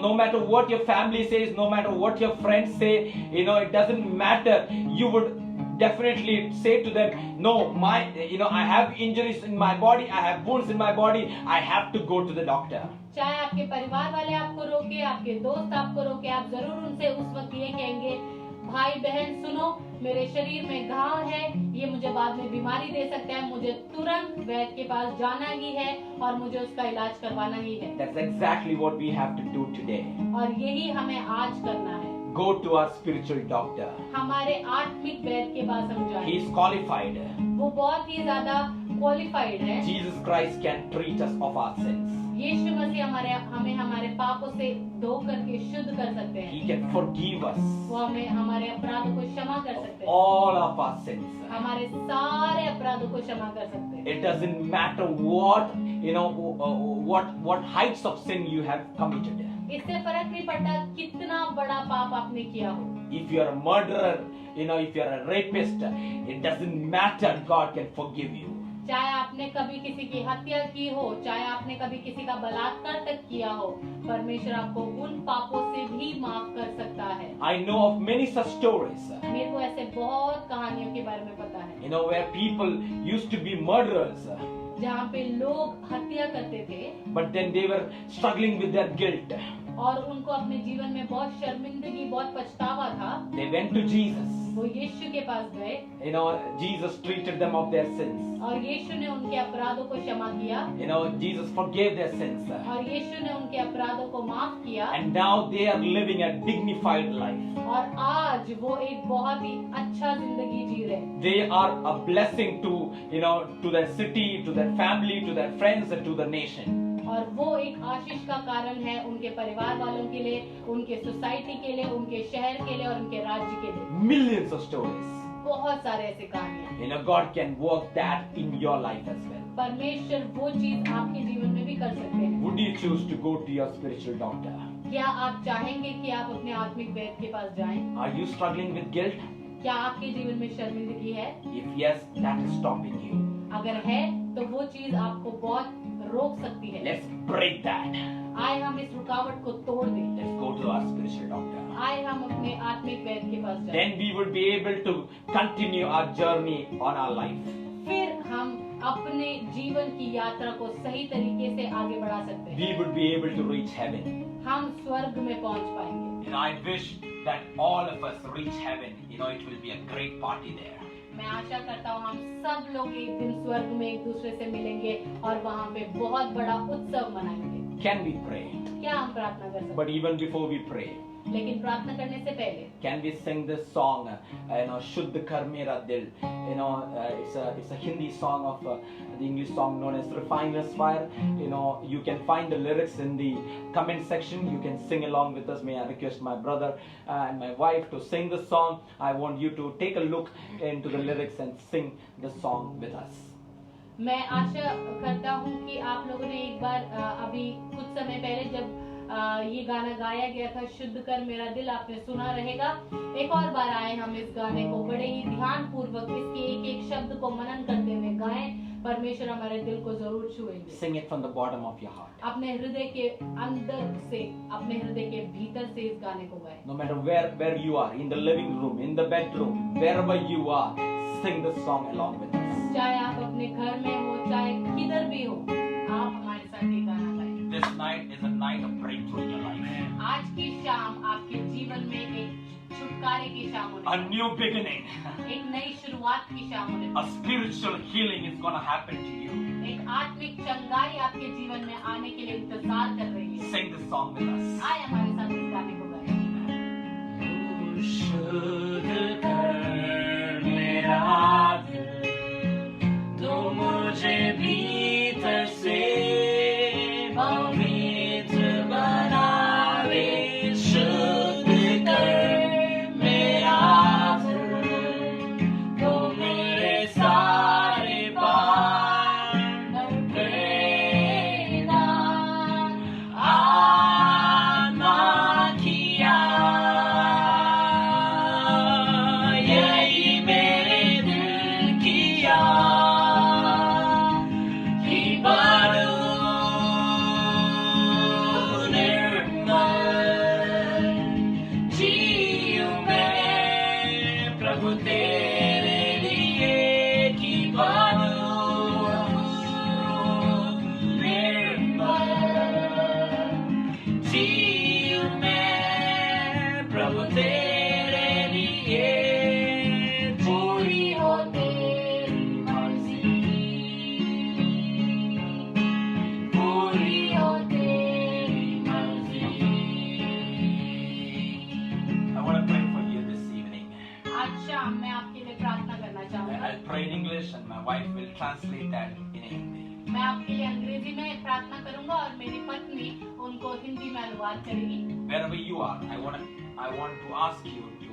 no matter what your family says, no matter what your friends say, it doesn't matter. You would definitely say to them, no, I have injuries in my body, I have wounds in my body, I have to go to the doctor. चाहे आपके परिवार वाले आपको रोके, आपके दोस्त आपको रोके, आप जरूर उनसे उस वक्त ये कहेंगे, भाई बहन सुनो, मेरे शरीर में घाव है, ये मुझे बाद में बीमारी दे सकता है, मुझे तुरंत वैद्य के पास जाना ही है और मुझे उसका इलाज करवाना ही है। That's exactly what we have to do today. और यही हमें आज करना है। Go to our spiritual doctor. हमारे आत्मिक वैद्य के पास हम जाएं। He is qualified. वो बहुत ही ज्यादा क्वालिफाइड है। Jesus Christ can treat us of our sins. यीशु मसीह हमें हमारे पापों से धो करके शुद्ध कर सकते हैं। He can forgive us. वो हमें हमारे अपराधों को क्षमा कर सकते हैं। All of our sins. हमारे सारे अपराधों को क्षमा कर सकते हैं। It doesn't matter what heights of sin you have committed. इससे फर्क नहीं पड़ता कितना बड़ा पाप आपने किया हो। If you are a murderer, if you are a rapist, it doesn't matter. God can forgive you. चाहे आपने कभी किसी की हत्या की हो, चाहे आपने कभी किसी का बलात्कार तक किया हो, परमेश्वर आपको उन पापों से भी माफ कर सकता है। I know of many such stories, मेरे को ऐसे बहुत कहानियों के बारे में पता है, where people used to be murderers, जहाँ पे लोग हत्या करते थे, but then they were struggling with their guilt. और उनको अपने जीवन में बहुत शर्मिंदगी, बहुत पछतावा था। They went to Jesus. वो यीशु के पास गए, Jesus treated them of their sins. और यीशु ने उनके अपराधों को क्षमा किया, Jesus forgave their sins. और यीशु ने उनके अपराधों को माफ किया, And now they are living a dignified life. और आज वो एक बहुत ही अच्छा जिंदगी जी रहे हैं। They are a blessing to, to their city, to their family, to their friends, and to the nation. और वो एक आशीष का कारण है उनके परिवार वालों के लिए, उनके सोसाइटी के लिए, उनके शहर के लिए और उनके राज्य के लिए। Millions of stories. बहुत सारे ऐसे कहानियां। God can work that in your life as well. परमेश्वर वो चीज आपके जीवन में भी कर सकते हैं। Would you choose to go to your spiritual doctor? क्या आप चाहेंगे कि आप अपने आत्मिक वैद्य के पास जाएं? Are you struggling with guilt? क्या आपके जीवन में शर्मिंदगी है? If yes, that is stopping you. अगर है तो वो चीज आपको बहुत रोक सकती है। Let's break that. आए हम इस रुकावट को तोड़ दें। Let's go to our spiritual doctor. आए हम अपने आत्मिक वैद्य के पास जाएं। Then we would be able to continue our journey on our life. फिर हम अपने जीवन की यात्रा को सही तरीके से आगे बढ़ा सकते हैं। We would be able to reach heaven. हम स्वर्ग में पहुंच पाएंगे। I wish that all of us reach heaven. It will be a great party there. मैं आशा करता हूँ हम सब लोग एक दिन स्वर्ग में एक दूसरे से मिलेंगे और वहाँ पे बहुत बड़ा उत्सव मनाएंगे। Can we pray? क्या हम प्रार्थना कर सकते But even before we pray, हैं? लेकिन प्रार्थना करने से पहले can we sing this song? Shuddh Kar Mera Dil. It's a Hindi song of the English song known as Refiner's Fire. You can find the lyrics in the comment section. You can sing along with us. May I request my brother and my wife to sing the song. I want you to take a look into the lyrics and sing the song with us. मैं आशा करता हूँ कि आप लोगों ने एक बार अभी कुछ समय पहले जब ये गाना गाया गया था, शुद्ध कर मेरा दिल, आपने सुना रहेगा। एक और बार आए हम इस गाने को बड़े ही ध्यान पूर्वक इसके एक एक शब्द को मनन करते हुए गाएं। परमेश्वर हमारे दिल को जरूर छुएंगे। Sing it from the bottom of your heart. अपने हृदय के अंदर से, अपने हृदय के भीतर से इस गाने को गाएं। No matter where you are, in the living room, in the bedroom, wherever you are, sing this song along with us. चाहे आप अपने घर में हो, चाहे किधर भी हो, आप हमारे साथ ये गाना गाएं। This night is a night of breakthrough in your life. आज की शाम आपके जीवन में एक छुटकारे की शाम होने A new beginning. एक नई शुरुआत की शाम होने A spiritual healing is going to happen to you. एक आत्मिक चंगाई आपके जीवन में आने के लिए इंतजार कर रही है। Sing this song with us. आए हमारे साथ इस गाने को गाएं। शुद्ध कर मेरा दिल, तो मुझे भीतर से पवित्र बना दे। शुद्ध कर मेरा दिल, तो मेरे सारे पाप देना। आत्मा किया यही मेरे दिल किया कि बड़ू निर्मल जीऊं मैं प्रभु तेरे लिए कि बड़ू निर्मल जीऊं मैं प्रभु तेरे लिए। पूरी हो तेरी मर्जी, पूरी हो तेरी मर्जी। I want to pray for you this evening. आज शाम मैं आपके लिए प्रार्थना करना चाहूँगा। I'll pray in English and my wife will translate that in Hindi. मैं आपके लिए अंग्रेजी में प्रार्थना करूँगा और मेरी पत्नी उनको हिंदी में अनुवाद करेगी। Wherever you are, I want to ask you to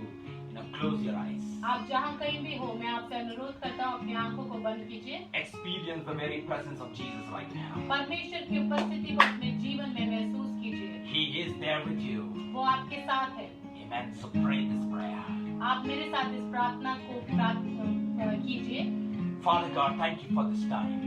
close your eyes. आप जहाँ कहीं भी हो, मैं आपसे अनुरोध करता हूँ अपनी आंखों को बंद कीजिए। Experience the very presence of Jesus right now. परमेश्वर की उपस्थिति को अपने जीवन में महसूस कीजिए। He is there with you. वो आपके साथ है। Amen. So pray this prayer. आप मेरे साथ इस प्रार्थना को कीजिए। Father God, thank you for this time.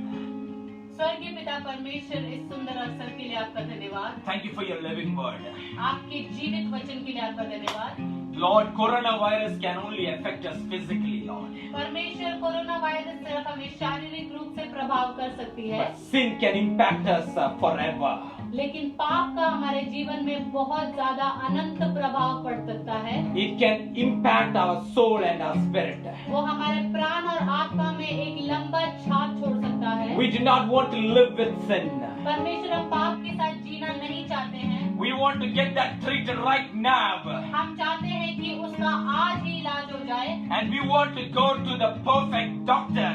स्वर्गीय पिता परमेश्वर, इस सुंदर अवसर के लिए आपका धन्यवाद। Thank you for your living word. आपके जीवित वचन के लिए आपका धन्यवाद। Lord, coronavirus can only affect us physically, Lord. परमेश्वर, कोरोना वायरस सिर्फ हमें शारीरिक रूप से प्रभाव कर सकती है, But sin can impact us forever. लेकिन पाप का हमारे जीवन में बहुत ज्यादा अनंत प्रभाव पड़ सकता है। It can impact our soul and our spirit. वो हमारे प्राण और आत्मा में एक लंबा छाप छोड़ सकता है। We do not want to live with sin. परमेश्वर, हम पाप के साथ जीना नहीं चाहते हैं। We want to get that treated right now. हम चाहते हैं कि उसका आज ही इलाज हो जाए, And we want to go to the perfect doctor.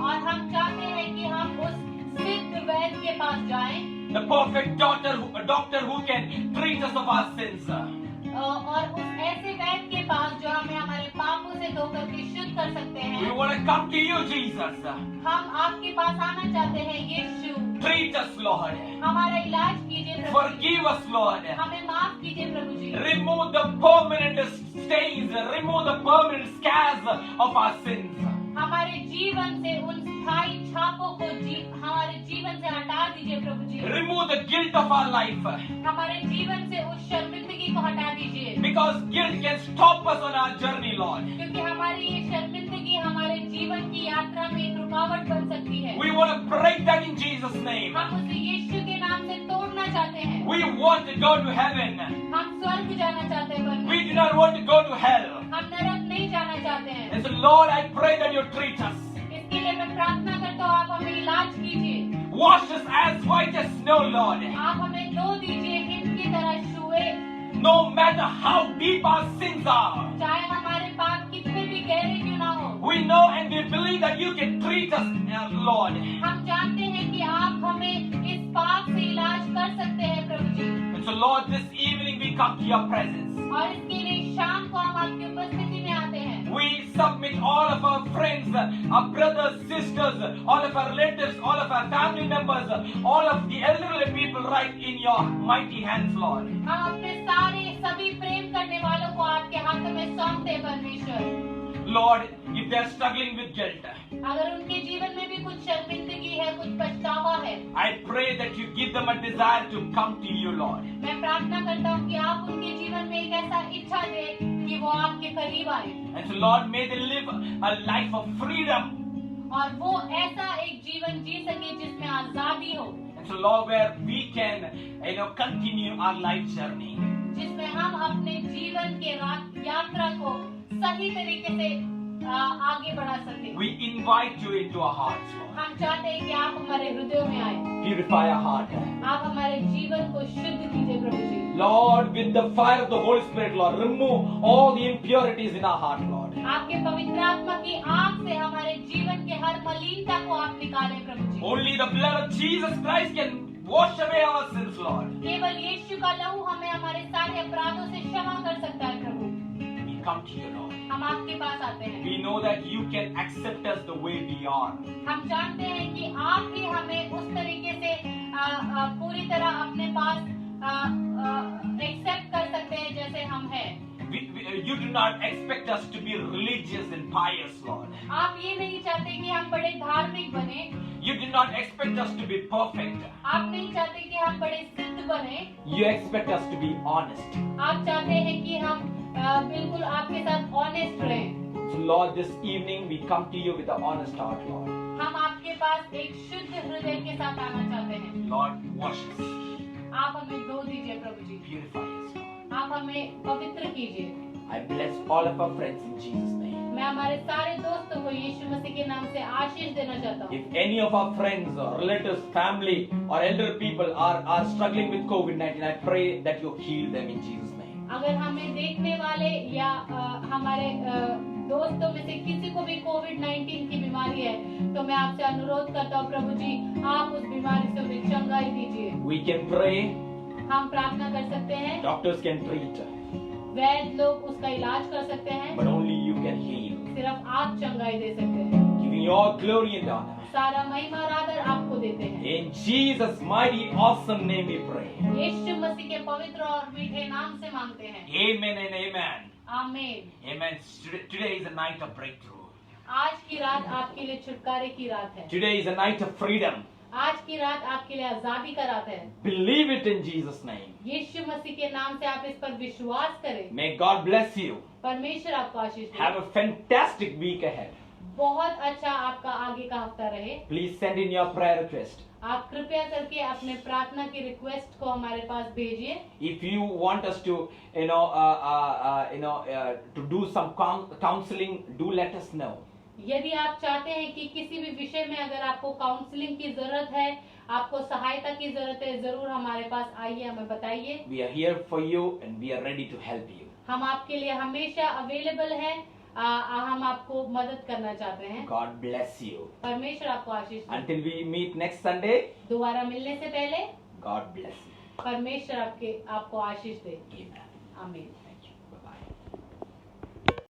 और हम चाहते हैं कि हम उस सिद्ध वैद्य के पास जाएं, The perfect doctor who can treat us of our sins. और उस ऐसे वैद्य के पास जो हमें हमारे पापों से धोकर के शुद्ध कर सकते We हैं। want to come to you, Jesus. हम आपके पास आना चाहते हैं यीशु। Treat us, Lord. हमारा इलाज कीजिए प्रभु जी। Forgive us, Lord. हमें माफ कीजिए प्रभु जी। Remove the permanent stains, remove the permanent scars of our sins. हमारे जीवन से उन स्थायी छापों को हमारे जीवन से हटा दीजिए प्रभु जी। Remove the guilt of our life. हमारे जीवन से उस शर्मिंदगी को हटा दीजिए, Because guilt can stop us on our journey, Lord. क्योंकि हमारी ये शर्मिंदगी हमारे जीवन की यात्रा में एक रुकावट बन सकती है। We want to break that in Jesus' name. हम उसे यीशु के नाम से तोड़ना चाहते हैं। We want to go to heaven. हम स्वर्ग जाना चाहते हैं परमेश्वर। We do not want to go to hell. हम नरक नहीं जाना चाहते हैं। And so, Lord, I pray that you treat us. इसके लिए मैं प्रार्थना करता हूँ, आप हमें इलाज कीजिए। Wash us as white as snow, Lord. आप हमें धो दीजिए हिम की तरह छुए। No matter how deep our sins are. चाहे हमारे पाप कितने भी गहरे क्यों ना हो, We know and we believe that you can treat us, Lord. हम जानते हैं कि आप हमें इस पाप से इलाज कर सकते हैं प्रभु जी। And so, Lord, this evening we come to your presence. और इसके लिए शाम को हम आपकी उपस्थिति में आते हैं। We submit all of our friends, our brothers, sisters, all of our relatives, all of our family members, all of the elderly people right in your mighty hands, Lord. हम अपने सारे सभी प्रेम करने वालों को आपके हाथों में सौंपते हैं परमेश्वर। Lord, if they are struggling with guilt, अगर उनके जीवन में भी कुछ शर्मिंदगी है, कुछ पछतावा है, I pray that you give them a desire to come to you, Lord. मैं प्रार्थना करता हूँ कि आप उनके जीवन में एक ऐसा इच्छा दे कि वो आपके करीब आए, And so, Lord, may they live a life of freedom. और वो ऐसा एक जीवन जी सके जिसमें आजादी हो, And so, Lord, where we can, continue our life journey. जिसमें हम अपने जीवन के यात्रा को सही तरीके से आगे बढ़ा सके। We invite you into our hearts, Lord. हम चाहते हैं कि आप हमारे हृदयों में आए, Purify our heart. आप हमारे जीवन को शुद्ध कीजिए प्रभु जी। Lord, with the fire of the Holy Spirit, Lord, remove all the impurities in our heart, Lord. आपके पवित्र आत्मा की आग से हमारे जीवन के हर मलिनता को आप निकालें प्रभु जी। Only the blood of Jesus Christ can wash away our sins, Lord. केवल यीशु का लहू हमें हमारे सारे अपराधों से क्षमा कर सकता है प्रभु। We come to you, Lord. हम आपके पास आते हैं। We know that you can accept us the way we are. हम जानते हैं कि आप ही हमें उस तरीके से पूरी तरह अपने पास एक्सेप्ट कर सकते हैं जैसे हम हैं। You do not expect us to be religious and pious, Lord. आप ये नहीं चाहते कि हम बड़े धार्मिक बने। You do not expect us to be perfect. आप नहीं चाहते कि हम बड़े सिद्ध बने। You expect us to be honest. आप चाहते हैं कि हम बिल्कुल आपके साथ ऑनेस्ट रहें। So, Lord, this evening we come to you with an honest heart, Lord. हम आपके पास एक शुद्ध हृदय के साथ आना चाहते हैं। Lord, wash us. आप हमें धो दीजिए प्रभु जी। Purify us, Lord. आप हमें पवित्र कीजिए। I bless all of our friends in Jesus' name. मैं हमारे सारे दोस्तों को यीशु मसीह के नाम से आशीष देना चाहता हूँ। If any of our friends or relatives, family or elder people are struggling with COVID-19, I pray that you heal them in Jesus' name. अगर हमें देखने वाले या हमारे दोस्तों में से किसी को भी कोविड-19 की बीमारी है, तो मैं आपसे अनुरोध करता हूँ प्रभु जी, आप उस बीमारी से उन्हें चंगाई दीजिए। We can pray. हम प्रार्थना कर सकते हैं। Doctors can treat. वैद्य लोग उसका इलाज कर सकते हैं, But only you can heal. सिर्फ आप चंगाई दे सकते हैं। Giving you all glory and honor. सारा महिमा और आदर आपको देते हैं। In Jesus' mighty, awesome name we pray. यीशु मसीह के पवित्र और मीठे नाम से मांगते हैं। Amen and amen. आमीन। Amen. Today is a night of breakthrough. आज की रात आपके लिए छुटकारे की रात है। Today is a night of freedom. आज की रात आपके लिए आजादी का रात है। Believe it in Jesus' name. यीशु मसीह के नाम से आप इस पर विश्वास करें। May God bless you. परमेश्वर आपको आशीष दे। Have a fantastic week ahead. बहुत अच्छा आपका आगे का हफ्ता रहे। Please send in your prayer request. आप कृपया करके अपने प्रार्थना की रिक्वेस्ट को हमारे पास भेजिए। If you want us to, to do some counseling, do let us know. यदि आप चाहते हैं कि किसी भी विषय में अगर आपको काउंसलिंग की जरूरत है, आपको सहायता की जरूरत है, जरूर हमारे पास आइए, हमें बताइए। We are here for you and we are ready to help you. हम आपके लिए हमेशा अवेलेबल हैं। हम आपको मदद करना चाहते हैं। God bless you. परमेश्वर आपको आशीष दे। Until we meet next Sunday, दोबारा मिलने से पहले God bless you. परमेश्वर आपको आशीष दे। Amen. आमीन।